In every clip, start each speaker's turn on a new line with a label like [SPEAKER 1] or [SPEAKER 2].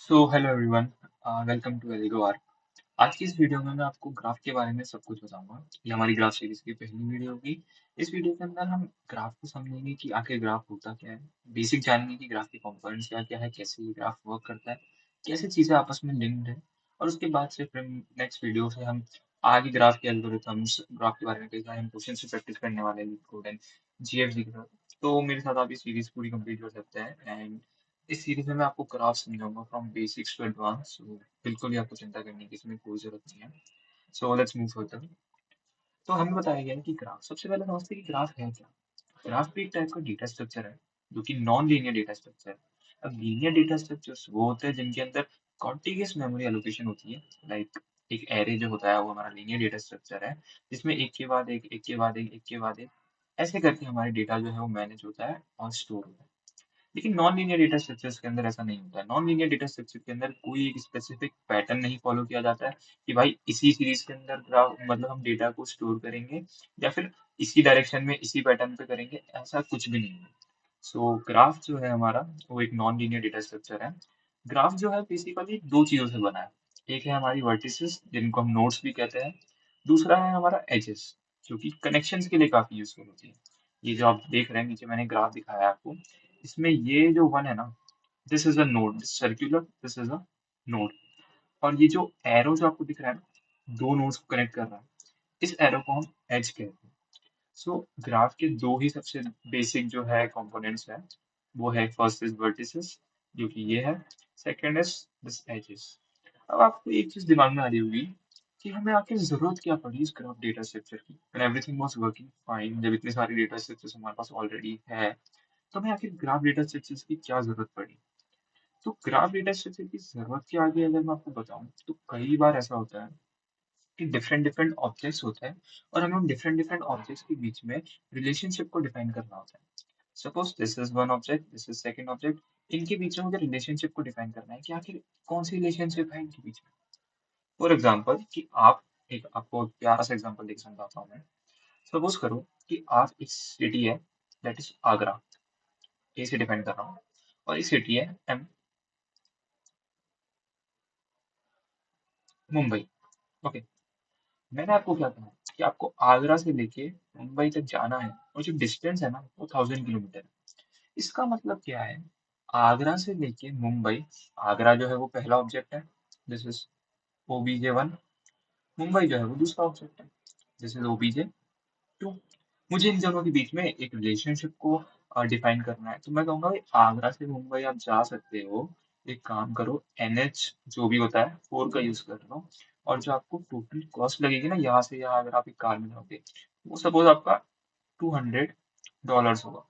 [SPEAKER 1] So hello everyone, welcome to Eligo R. आज की इस वीडियो में मैं आपको ग्राफ के बारे में सब कुछ बताऊंगा। ये हमारी ग्राफ सीरीज की पहली वीडियो होगी। इस वीडियो के अंदर हम ग्राफ को समझेंगे कि आखिर ग्राफ होता क्या है, बेसिक जानेंगे कि ग्राफ के कंपोनेंट्स क्या क्या है, कैसे ये ग्राफ वर्क करता है, कैसे चीजें आपस में लिंक्ड है। और उसके बाद से फिर नेक्स्ट वीडियो से हम आगे ग्राफ के एल्गोरिथम्स, ग्राफ के बारे में कई सारे हम क्वेश्चन से प्रैक्टिस करने वाले हैं, कोड एंड जीएफजी के साथ। तो मेरे साथ आप ये सीरीज पूरी कंप्लीट कर सकते हैं। एंड इस सीरीज में मैं आपको ग्राफ समझाऊंगा फ्रॉम बेसिक्स टू एडवांस। बिल्कुल भी आपको चिंता करने की इसमें कोई जरूरत नहीं है। So let's move further. तो हमें बताया गया है कि ग्राफ, सबसे पहले समझते हैं कि ग्राफ है क्या। ग्राफ भी एक टाइप का डेटा स्ट्रक्चर है, जो कि नॉन लीनियर डेटा स्ट्रक्चर है। अब लीनियर डेटा स्ट्रक्चर्स वो होते हैं जिनके अंदर कॉन्टिगियस मेमोरी एलोकेशन होती है। लाइक एक एरे जो होता है वो हमारा लीनियर डेटा स्ट्रक्चर है, जिसमें एक के बाद एक, एक के बाद एक, एक के बाद एक, ऐसे करके हमारे डेटा जो है वो मैनेज होता है और स्टोर होता है। लेकिन नॉन लीनियर डेटा स्ट्रक्चर्स के अंदर ऐसा नहीं होता है। नॉन लीनियर डेटा स्ट्रक्चर के अंदर कोई एक स्पेसिफिक पैटर्न नहीं फॉलो किया जाता है कि भाई इसी सीरीज के अंदर ग्राफ मतलब हम डेटा को स्टोर करेंगे, या फिर इसी डायरेक्शन में इसी पैटर्न पे करेंगे, ऐसा कुछ भी नहीं है। सो ग्राफ जो है हमारा, वो एक नॉन लीनियर डेटा स्ट्रक्चर है। ग्राफ जो है बेसिकली दो चीजों से बना है। एक है हमारी वर्टिसेस, जिनको हम नोड्स भी कहते हैं। दूसरा है हमारा एजेस, जो कि कनेक्शंस के लिए काफी यूजफुल होती है। ये जो आप देख रहे हैं नीचे मैंने ग्राफ दिखाया है आपको, इसमें ये जो वन है ना, this is a node, circular, this is a node. और ये जो एरो जो आपको दिख रहा है ना, दो नोड्स को कनेक्ट कर रहा है, इस एरो को हम एज कहते हैं। सो ग्राफ के दो ही सबसे बेसिक जो है कंपोनेंट्स है, वो है फर्स्ट इज वर्टिसेस, जो कि ये है। Second is this edges. अब आपको एक चीज दिमाग में आ रही होगी कि हमें आखिर जरूरत क्या पड़ी इस ग्राफ डेटा स्ट्रक्चर की, when everything was working fine. जब इतने सारे डेटा स्ट्रक्चर्स हमारे पास ऑलरेडी है, तो हमें आखिर ग्राफ डेटा स्ट्रक्चर्स की क्या जरूरत पड़ी। तो ग्राफ डेटा स्ट्रक्चर की जरूरत के आगे अगर मैं आपको बताऊं, तो कई बार ऐसा होता है कि डिफरेंट डिफरेंट ऑब्जेक्ट्स होते हैं, और हमें उन डिफरेंट डिफरेंट ऑब्जेक्ट्स के बीच में रिलेशनशिप को डिफाइन करना होता है। Suppose this is one object, this is second object. इनके बीच में मुझे रिलेशनशिप को डिफाइन करना है कि आखिर कौन सी रिलेशनशिप है इनके बीच में। फॉर एग्जाम्पल कि आप, एक आपको एक प्यारा सा एग्जाम्पल देख समझाता हूँ मैं। सपोज करो कि आप, एक सिटी है, दैट इज आगरा, ए से डिफाइन कर रहा हूँ, और एक सिटी है एम, मुंबई। ओके, मैंने आपको क्या कहा कि आपको आगरा से लेके मुंबई तक जाना है, और जो डिस्टेंस है ना वो 1000 किलोमीटर है। इसका मतलब क्या है, आगरा से लेके मुंबई, आगरा जो है वो पहला ऑब्जेक्ट है, this is OBJ one. Mumbai जो है वो दूसरा ऑब्जेक्ट है, दिस इज ओबीजे टू। मुझे इन दोनों के बीच में एक रिलेशनशिप को डिफाइन करना है, तो मैं कहूंगा भाई आगरा से मुंबई आप जा सकते हो। एक काम करो, एनएच जो भी होता है 4 का यूज कर लो। और जो आपको टोटल कॉस्ट लगेगी ना यहाँ से यहाँ, अगर आप एक कार में जाओगे, वो सपोज आपका $200 होगा।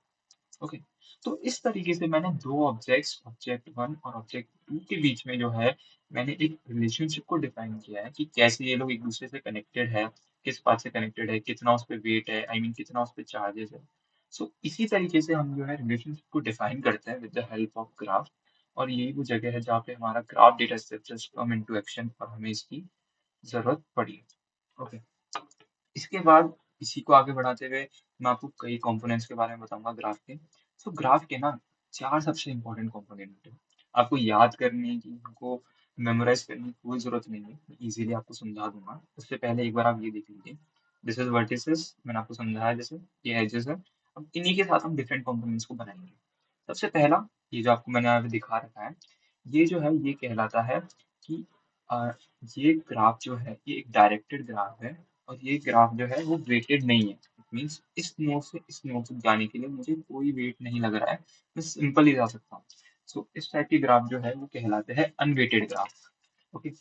[SPEAKER 1] ओके, तो इस तरीके से मैंने दो ऑब्जेक्ट्स, ऑब्जेक्ट वन और ऑब्जेक्ट टू के बीच में जो है, मैंने एक रिलेशनशिप को डिफाइन किया है कि कैसे ये लोग एक दूसरे से कनेक्टेड है, किस बात से कनेक्टेड है, कितना उस पे वेट है, आई मीन कितना उस पे चार्जेस है। सो इसी तरीके से हम जो है रिलेशनशिप को डिफाइन करते हैं with the help of graph. और यही वो जगह है जहाँ पे हमारा graph data structures come into action, और हमें इसकी जरूरत पड़ी। ओके, इसके बाद इसी को आगे बढ़ाते हुए मैं आपको कई कंपोनेंट्स के बारे में बताऊंगा ग्राफ के। तो ग्राफ के ना चार सबसे इंपॉर्टेंट कंपोनेंट है। आपको याद करने की, उनको मेमोराइज करने की कोई जरूरत नहीं है, मैं इजीली आपको समझा दूंगा। उससे पहले एक बार आप ये देख लीजिए, दिस इज वर्टिसेस, मैंने आपको समझाया जैसे, ये एजेस है। अब इन्हीं के साथ हम डिफरेंट कंपोनेंट्स को बनाएंगे। सबसे पहला, ये जो आपको मैंने अभी दिखा रखा है, ये जो है ये कहलाता है कि अ, ये ग्राफ जो है ये एक डायरेक्टेड ग्राफ है। और ये ग्राफ जो है वो वेटेड नहीं है। इट मीन्स इस नोड से इस नोड तक जाने के लिए मुझे कोई वेट नहीं लग रहा है, मैं सिंपल ही जा सकता हूँ। सो इस टाइप के ग्राफ जो है वो कहलाते हैं अनवेटेड ग्राफ। ओके,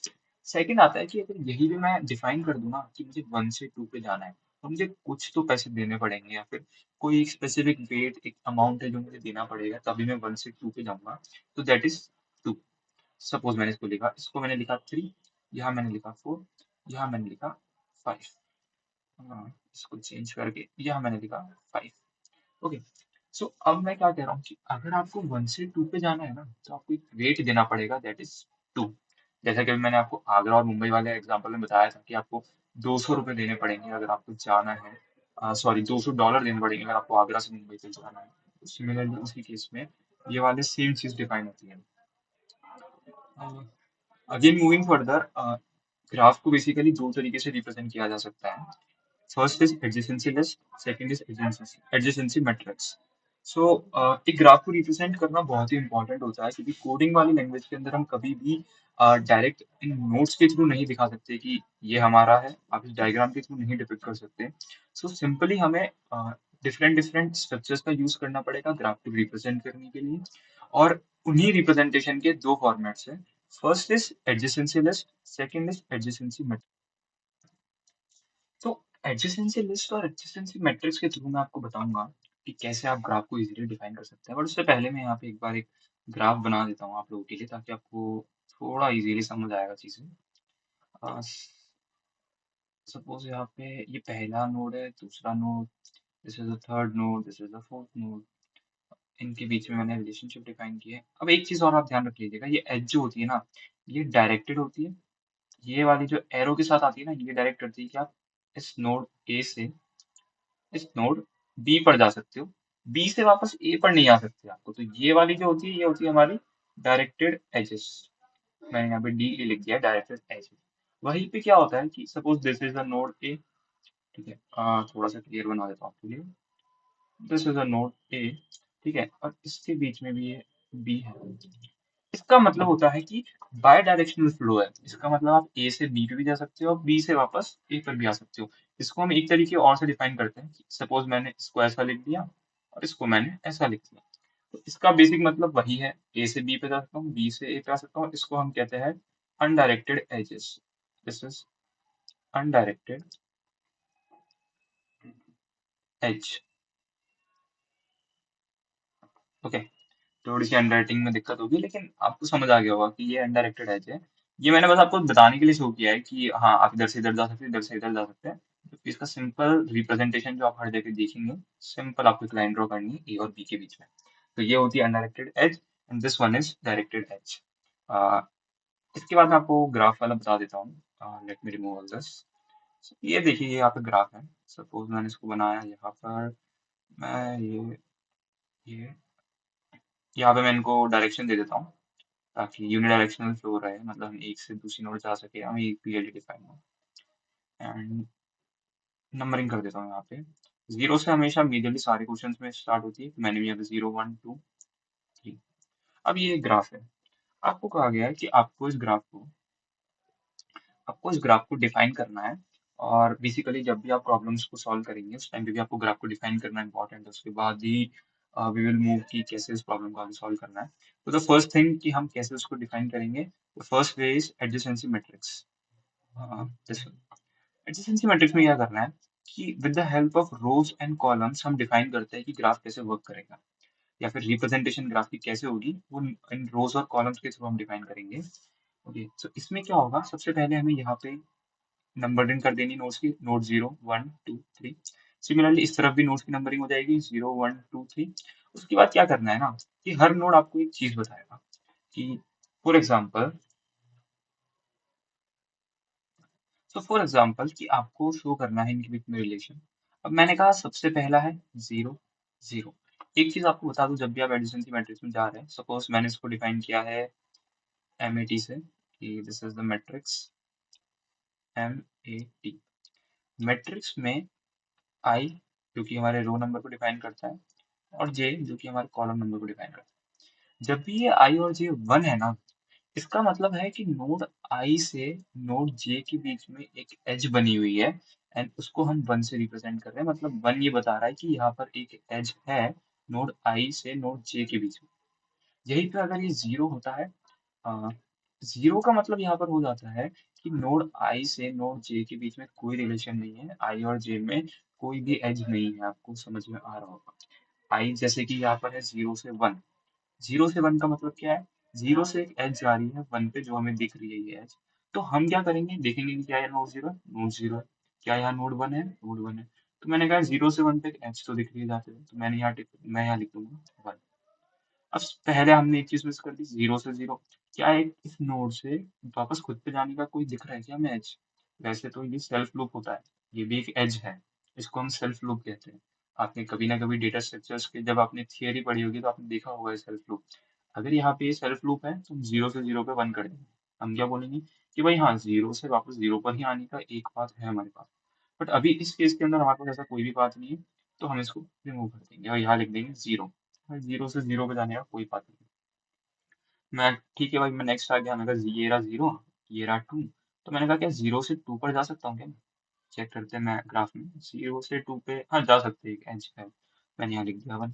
[SPEAKER 1] सेकंड आता है कि अगर यही भी मैं डिफाइन कर दूं ना कि मुझे 1 से 2 पे जाना है, तो मुझे कुछ तो पैसे देने पड़ेंगे, या फिर कोई एक स्पेसिफिक वेट, एक अमाउंट है जो मुझे देना पड़ेगा, तभी मैं 1 से 2 पे जाऊंगा। तो दैट इज 2। सपोज मैंने इसको लिखा, इसको मैंने लिखा 3, यहाँ मैंने लिखा 4, यहाँ मैंने लिखा 5। हाँ, इसको चेंज करके यहाँ मैंने लिखा 5। ओके, सो अब मैं क्या कह रहा हूँ कि अगर आपको 1 से 2 पे जाना है ना, तो आपको एक वेट देना पड़ेगा, दैट इज 2। जैसा कि अभी मैंने आपको आगरा और मुंबई वाले एग्जांपल में बताया था कि आपको ₹200 देने पड़ेंगे अगर आपको जाना है, सॉरी $200 देने पड़ेंगे अगर आपको आगरा से मुंबई तक जाना है। सिमिलरली उसी केस में ये वाले सेम चीज डिफाइन होती है। अगेन मूविंग फर्दर, ग्राफ को बेसिकली दो तरीके से रिप्रेजेंट किया जा सकता है. First is adjacency list, second is adjacency matrix. So एक ग्राफ को रिप्रेजेंट करना बहुत ही इंपॉर्टेंट होता है, क्योंकि कोडिंग वाली लैंग्वेज के अंदर हम कभी भी डायरेक्ट इन नोट्स के थ्रू नहीं दिखा सकते कि ये हमारा है. आप इस डायग्राम के थ्रू नहीं डिपिक्ट कर सकते. सो सिंपली हमें डिफरेंट डिफरेंट स्ट्रक्चर्स का यूज करना पड़ेगा ग्राफ को रिप्रेजेंट करने के लिए. और उन्हीं रिप्रेजेंटेशन के दो फॉर्मेट्स हैं. First is adjacency list, second is adjacency matrix. तो एडजेसेंसी लिस्ट और एडजेसेंसी मैट्रिक्स के थ्रू मैं आपको बताऊंगा कि कैसे आप ग्राफ को इजीली डिफाइन कर सकते हैं. बट उससे पहले मैं यहाँ पे एक बार एक ग्राफ बना देता हूँ आप लोगों के लिए, ताकि आपको थोड़ा इजीली समझ आएगा चीजें. सपोज यहाँ पे ये पहला नोड है, दूसरा node, this is the third node, this is the fourth node. इनके बीच में मैंने रिलेशनशिप डिफाइन की है. अब एक चीज और आप ध्यान रख लीजिएगा, ये एज जो होती है ना, ये डायरेक्टेड होती है. ये वाली जो एरो के साथ आती है ना, ये डायरेक्ट करती है कि आप इस नोड ए से इस नोड बी पर जा सकते हो, बी से वापस ए पर नहीं आ सकते आपको. तो ये वाली जो होती है, ये होती है हमारी डायरेक्टेड एजेस. मैंने यहाँ पे डी ए लिख दिया, डायरेक्टेड एजेस. वहीं पे क्या होता है कि suppose this is a node A. ठीक है, थोड़ा सा क्लियर बना देता हूँ आपके लिए. This is a node A. ठीक है, और इसके बीच में भी ये बी है. इसका मतलब होता है कि बाय डायरेक्शनल फ्लो है. इसका मतलब आप ए से बी पे भी जा सकते हो और बी से वापस ए पर भी आ सकते हो. इसको हम एक तरीके और से डिफाइन करते हैं. सपोज मैंने इसको ऐसा लिख दिया और इसको मैंने ऐसा लिख दिया. तो इसका बेसिक मतलब वही है, ए से बी पे जा सकता हूँ, बी से ए पे आ सकता हूँ. इसको हम कहते हैं undirected edges. This is undirected edge. Okay, थोड़ी सी अंडरराइटिंग में दिक्कत होगी, लेकिन आपको समझ आ गया होगा कि ये अनडायरेक्टेड एज है. ये मैंने बस आपको बताने के लिए शो किया है कि हाँ, आप इधर से इधर जा सकते हैं, इधर से इधर जा सकते हैं. तो इसका सिंपल रिप्रेजेंटेशन जो आप हर जगह देखेंगे, सिंपल आपको एक लाइन ड्रॉ करनी है ए और बी के बीच में. तो ये होती है undirected edge and this one is directed edge. इसके बाद मैं आपको ग्राफ वाला बता देता हूँ. Let me remove all this. ये देखिए, ये यहाँ पे ग्राफ है. सपोज मैंने इसको बनाया यहाँ पर. मैं ये यहाँ पे मैं इनको डायरेक्शन दे देता हूँ, ताकि यूनिडायरेक्शनल फ्लो रहे, मतलब हम एक से दूसरी नोड जा सके, हम एक क्लियरली डिफाइन हो. एंड नंबरिंग कर देता हूँ यहाँ पे. जीरो से हमेशा मेजरली सारे क्वेश्चंस में स्टार्ट होती है. तो मैंने भी यहाँ पे 0 1 2 3. अब ये ग्राफ है. आपको कहा गया है कि आपको इस ग्राफ को डिफाइन करना है. और बेसिकली जब भी आप प्रॉब्लम्स को सॉल्व करेंगे, उस टाइम पे भी आपको ग्राफ को डिफाइन करना इंपॉर्टेंट है. उसके बाद ही वी विल मूव कि कैसे इस प्रॉब्लम को आगे सॉल्व करना है. तो द फर्स्ट थिंग कि हम कैसे उसको डिफाइन करेंगे, the first way is adjacency matrix. Adjacency matrix में क्या करना है कि with the help of rose and columns हम डिफाइन करते हैं कि ग्राफ कैसे वर्क करेगा, या फिर रिप्रेजेंटेशन ग्राफ की कैसे होगी, वो इन रोज और कॉलम्स के थ्रू हम डिफाइन करेंगे. ओके, सो इसमें क्या होगा, सबसे पहले हमें यहाँ पे नंबरिंग कर देनी नोड्स की. नोड 0 1 2 3. सिमिलरली इस तरफ भी नोड्स की नंबरिंग हो जाएगी 0 1 2 3. उसके बाद क्या करना है ना, कि हर नोड आपको एक चीज बताएगा कि फॉर एग्जाम्पल फॉर एग्जाम्पल कि आपको शो करना है इनके बीच में रिलेशन. अब मैंने कहा सबसे पहला है 0 0. एक चीज आपको बता दूं, जब भी आप एडिशनल मैट्रिक्स में जा रहे हैं, सपोज मैंने इसको डिफाइन किया है MAT से, कि this is the matrix MAT. Matrix में आई, जो कि हमारे रो नंबर को डिफाइन करता है, और जे, जो कि हमारे कॉलम नंबर को डिफाइन करता है. जब भी ये आई और जे 1 है ना, इसका मतलब है कि नोड आई से नोड जे के बीच में एक एज बनी हुई है. एंड उसको हम 1 से रिप्रेजेंट कर रहे हैं. मतलब 1 ये बता रहा है कि यहाँ पर एक एज है नोड आई से नोड जे के बीच में. यही पे अगर ये 0 होता है, जीरो का मतलब यहाँ पर हो जाता है कि नोड आई से नोड जे के बीच में कोई रिलेशन नहीं है, आई और जे में कोई भी एज नहीं है. आपको समझ में आ रहा होगा. आई जैसे कि यहाँ पर है 0 से 1. 0 से 1 का मतलब क्या है, 0 से एक एज जा रही है 1 पे, जो हमें दिख रही है ये एज. तो हम क्या करेंगे, देखेंगे कि क्या है नोड 0 है, क्या यहाँ नोड 1 है, नोड 1 है. तो मैंने कहा 0 से 1 पे एक एज तो दिख रही है जाते हुए, तो मैं यहाँ लिख दूंगा 1. अब पहले हमने एक चीज मिस कर दी, 0 से 0. क्या एक इस नोड से वापस खुद पे जाने का कोई दिख रहा है क्या हमें एज? वैसे तो ये सेल्फ लूप होता है, ये भी एक एज है. इसको हम सेल्फ लूप कहते हैं. आपने कभी ना कभी डेटा स्ट्रक्चर्स के जब आपने थियरी पढ़ी होगी, तो आपने देखा होगा सेल्फ लूप. अगर यहाँ पे सेल्फ लूप है तो हम 0 से 0 पे 1 कर देंगे। हम क्या बोलेंगे कि भाई हाँ 0 से वापस 0 पर ही आने का एक पाथ है हमारे पास। बट अभी इस केस के अंदर हमारे पास ऐसा कोई भी पाथ नहीं है, तो हम इसको रिमूव कर देंगे और यहाँ लिख देंगे 0। 0 से 0 पे जाने का कोई पाथ नहीं। मैं ठीक है भाई, मैं नेक्स्ट आ गया, मैं कहा ये रहा 0, ये रहा 2। तो मैंने कहा क्या 0 से 2 पर जा सकता हूँ क्या? चेक करते हैं मैं ग्राफ में, 0 से 2 पे हाँ जा सकते हैं, एक एज है। मैंने यहाँ लिख दिया 1।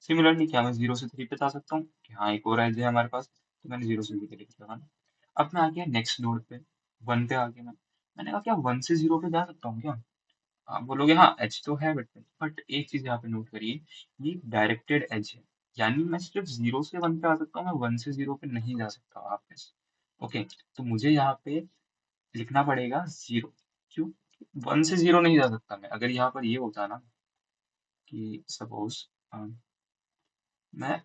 [SPEAKER 1] सिमिलरली क्या मैं 0 से 3 पे जा सकता हूँ कि हाँ एक और एज है हमारे पास, तो मैंने 0 से 3 पे लिख दिया 1। अब मैं आ गया नेक्स्ट नोड पे, 1 पे आ गया मैंने कहा क्या 1 से 0 पे जा सकता हूँ क्या? आप बोलोगे हाँ एज तो है, बट एक चीज यहाँ पे नोट करिए, ये डायरेक्टेड एज है, यानी मैं सिर्फ 0 से 1 पे आ सकता हूँ, मैं 1 से 0 पे नहीं जा सकता वापस। ओके, तो मुझे यहाँ पे लिखना पड़ेगा 0। क्यों? 1 से 0 नहीं जा सकता मैं। अगर यहाँ पर ये होता ना कि सपोज मैं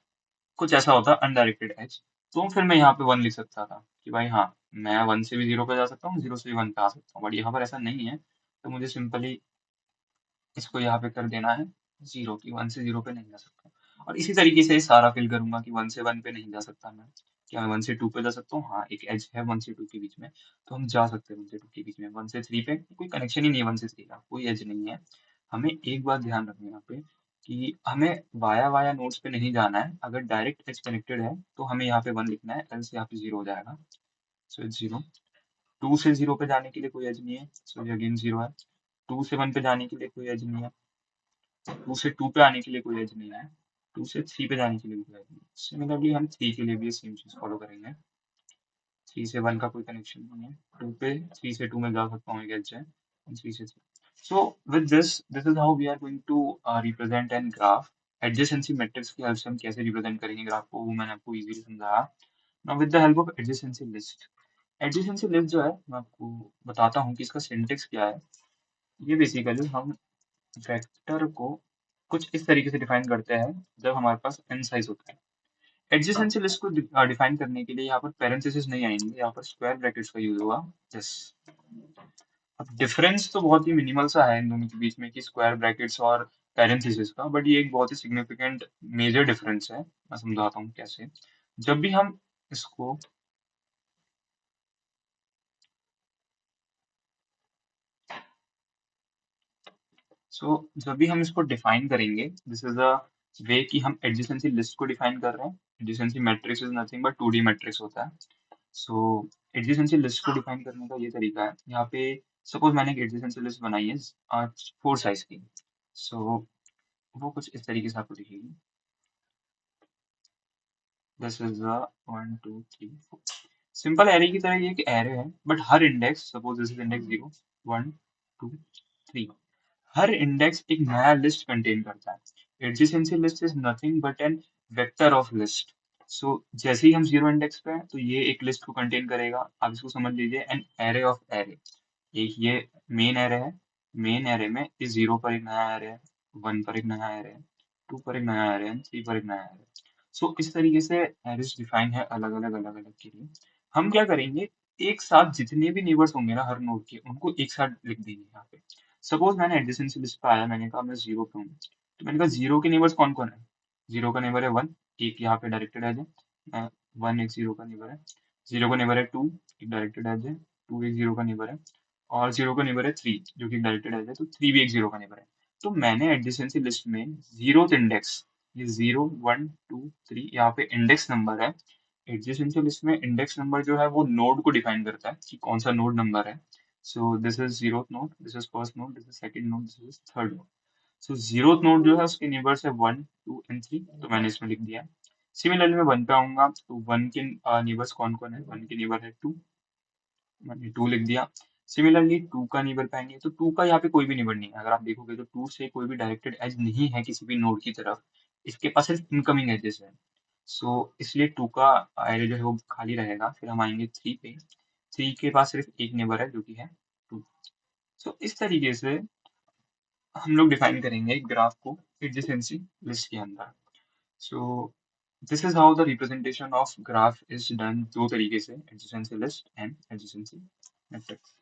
[SPEAKER 1] कुछ ऐसा होता अनडायरेक्टेड एज, तो फिर मैं यहाँ पे 1 लिख सकता था कि भाई हाँ मैं 1 से भी 0 पे जा सकता हूँ, 0 से भी 1 पे आ सकता हूँ, बट यहाँ पर ऐसा नहीं है, तो मुझे सिंपली इसको यहाँ पे कर देना है 0 की 1 से 0 पे नहीं जा सकता। और इसी तरीके से सारा फिल करूंगा कि 1 से 1 पे नहीं जा सकता मैं। क्या मैं 1 से 2 पे जा सकता हूँ? हाँ एक एज है 1 से 2 के बीच में, तो हम जा सकते हैं 1 से 2 के बीच में। 1 से 3 पे कोई कनेक्शन ही नहीं है, 1 से 3 का कोई एज नहीं है। हमें एक बात ध्यान रखनी है यहाँ पे कि हमें वाया वाया नोड्स पे नहीं जाना है। अगर डायरेक्ट एज कनेक्टेड है तो हमें यहाँ पे 1 लिखना है, एल्स यहाँ पे 0 हो जाएगा। So it's 0। 2 से 0 पे जाने के लिए कोई एज नहीं है, सो ये अगेन 0 है। 2 से 1 पे जाने के लिए कोई एज नहीं है, 2 से 2 पे आने के लिए कोई एज नहीं है, 2 से 3 पे जाने के लिए भी कोई एज नहीं है। सिमिलरली हम 3 के लिए भी सेम चीज फॉलो करेंगे। 3 से 1 का कोई कनेक्शन नहीं है, 2 पे 3 से 2 में जा सकता हूँ, एक एज है, 3 से 3। So with this is how we are going to represent an graph. Adjacency matrix की हेल्प से हम कैसे रिप्रेजेंट करेंगे ग्राफ को, वो मैंने आपको इजीली समझाया। Now with the help of adjacency list, adjacency list जो है मैं आपको बताता हूँ कि इसका सिंटेक्स क्या है। ये बेसिकली हम वेक्टर को कुछ इस तरीके से डिफाइन करते हैं जब हमारे पास n साइज होता है। एडजेसेंसी लिस्ट को डिफाइन करने के लिए यहाँ पर पैरेंथेसिस नहीं आएंगे, यहाँ पर स्क्वायर ब्रैकेट्स का यूज होगा। यस, अब डिफरेंस तो बहुत ही मिनिमल सा है इन दोनों के बीच में कि स्क्वायर ब्रैकेट्स और पैरेंथेसिस का, बट ये एक बहुत ही सिग्निफिकेंट मेजर डिफरेंस है। मैं समझाता हूँ कैसे। जब भी हम इसको जब भी हम इसको डिफाइन करेंगे, दिस इज अ वे कि हम एडजेसेंसी लिस्ट को डिफाइन कर रहे हैं। Adjacency matrix is nothing but 2D matrix होता है। सो एडजेसेंसी लिस्ट को डिफाइन करने का ये तरीका है। यहाँ पे सपोज मैंने एक एडजेसेंसी लिस्ट बनाई है 4 साइज की। सो वो कुछ इस तरीके से आपको दिखेगी। This is a 1 2 3 4 simple array की तरह, ये एक एरे है, बट हर index, suppose this is index 0 1 2 3, हर इंडेक्स एक नया लिस्ट कंटेन करता है। Adjacency list is nothing but an vector of list. So जैसे ही हम 0 इंडेक्स पे हैं तो ये एक लिस्ट को कंटेन करेगा। आप इसको समझ लीजिए एन एरे ऑफ एरे। एक ये मेन एरे है, मेन एरे में इस 0 पर एक नया एरे है, 1 पर एक नया एरे है, 2 पर एक नया एरे है, 3 पर एक नया एरे है। सो इस तरीके से एरेस डिफाइन है अलग अलग के लिए। हम क्या करेंगे, एक साथ जितने भी नेबर्स होंगे ना हर नोड के, उनको एक साथ लिख देंगे यहाँ पे। सपोज मैंने एडजेसेंसी लिस्ट पे आया, मैंने कहा मैं 0 पे हूँ, तो मैंने कहा 0 के नेबर्स कौन कौन है। 0 का नेबर है 1, एक यहाँ पे डायरेक्टेड एज है, 1 एक 0 का नेबर है। 0 का नेबर है 2, एक डायरेक्टेड एज है, 2 एक 0 का नेबर है। और 0 का नेबर है 3, जो कि डायरेक्टेड एज है, तो 3 भी एक 0 का नेबर है। तो मैंने एडजेसेंसी लिस्ट में 0th इंडेक्स, ये 0 1 2 3 यहाँ पे इंडेक्स नंबर है। एडजेसेंसी लिस्ट में इंडेक्स नंबर जो है वो नोड को डिफाइन करता है कि कौन सा नोड नंबर है। So this is 0th node, this is first node, this is second node, this is third node. So 0th node जो है उसके नेबर्स है 1 2 एंड 3, तो मैंने इसमें लिख दिया। सिमिलरली मैं 1 पे आऊंगा तो 1 के नेबर्स कौन कौन है, 1 के नेबर है 2, मैंने 2 लिख दिया। सिमिलरली 2 का नेबर पाएंगे तो 2 का यहाँ पे कोई भी नेबर नहीं है। अगर आप देखोगे तो 2 से कोई भी डायरेक्टेड एज नहीं है किसी भी नोड की तरफ, इसके पास सिर्फ इनकमिंग एजेस है। सो इसलिए 2 का एरे जो है वो खाली रहेगा। फिर हम आएंगे 3 पे, 3 के पास सिर्फ एक नेबर है जो कि है 2। सो इस तरीके से हम लोग डिफाइन करेंगे ग्राफ को एडजेसेंसी लिस्ट के अंदर। So this is how the representation of graph is done, दो तरीके से, adjacency list and adjacency matrix.